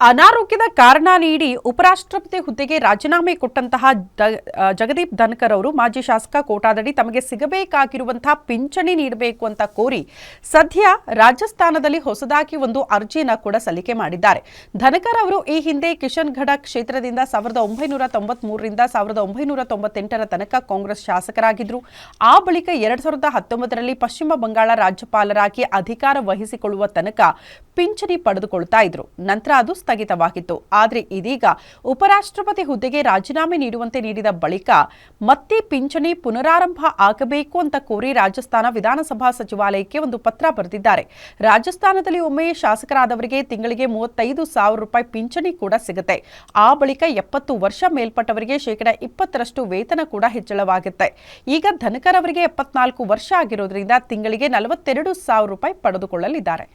ಅನಾರೋಗ್ಯದ ಕಾರಣ ನೀಡಿ ಉಪರಾಷ್ಟ್ರಪತಿ ಹುದ್ದೆಗೆ ರಾಜೀನಾಮೆ ಕೊಟ್ಟಂತಹ ಜಗದೀಪ್ ಧನ್ಕರ್ ಅವರು ಮಾಜಿ ಶಾಸಕ ಕೋಟಾದಡಿ ತಮಗೆ ಸಿಗಬೇಕಾಗಿರುವಂತಹ ಪಿಂಚಣಿ ನೀಡಬೇಕು ಅಂತ ಕೋರಿ ಸದ್ಯ ರಾಜಸ್ಥಾನದಲ್ಲಿ ಹೊಸದಾಗಿ ಒಂದು ಅರ್ಜಿಯನ್ನು ಕೂಡ ಸಲ್ಲಿಕೆ ಮಾಡಿದ್ದಾರೆ. ಧನ್ಕರ್ ಅವರು ಈ ಹಿಂದೆ ಕಿಶನ್ಗಢ ಕ್ಷೇತ್ರದಿಂದ 1993ರಿಂದ 1998ರ ತನಕ ಕಾಂಗ್ರೆಸ್ ಶಾಸಕರಾಗಿದ್ದರು. ಆ ಬಳಿಕ 2019ರಲ್ಲಿ ಪಶ್ಚಿಮ ಬಂಗಾಳ ರಾಜ್ಯಪಾಲರಾಗಿ ಅಧಿಕಾರ ವಹಿಸಿಕೊಳ್ಳುವ ತನಕ ಪಿಂಚಣಿ ಪಡೆದುಕೊಳ್ತಾ ಇದ್ರು. ನಂತರ ಅದು ಸ್ಥಗಿತವಾಗಿತ್ತು. ಆದರೆ ಇದೀಗ ಉಪರಾಷ್ಟ್ರಪತಿ ಹುದ್ದೆಗೆ ರಾಜೀನಾಮೆ ನೀಡುವಂತೆ ನೀಡಿದ ಬಳಿಕ ಮತ್ತೆ ಪಿಂಚಣಿ ಪುನರಾರಂಭ ಆಗಬೇಕು ಅಂತ ಕೋರಿ ರಾಜಸ್ಥಾನ ವಿಧಾನಸಭಾ ಸಚಿವಾಲಯಕ್ಕೆ ಒಂದು ಪತ್ರ ಬರೆದಿದ್ದಾರೆ. ರಾಜಸ್ಥಾನದಲ್ಲಿ ಒಮ್ಮೆ ಶಾಸಕರಾದವರಿಗೆ ತಿಂಗಳಿಗೆ 35,000 ರೂಪಾಯಿ ಪಿಂಚಣಿ ಕೂಡ ಸಿಗುತ್ತೆ. ಆ ಬಳಿಕ 70 ವರ್ಷ ಮೇಲ್ಪಟ್ಟವರಿಗೆ ಶೇಕಡ 20ರಷ್ಟು ವೇತನ ಕೂಡ ಹೆಚ್ಚಳವಾಗುತ್ತೆ. ಈಗ ಧನ್ಕರ್ ಅವರಿಗೆ 74 ವರ್ಷ ಆಗಿರೋದ್ರಿಂದ ತಿಂಗಳಿಗೆ 42,000 ರೂಪಾಯಿ ಪಡೆದುಕೊಳ್ಳಲಿದ್ದಾರೆ.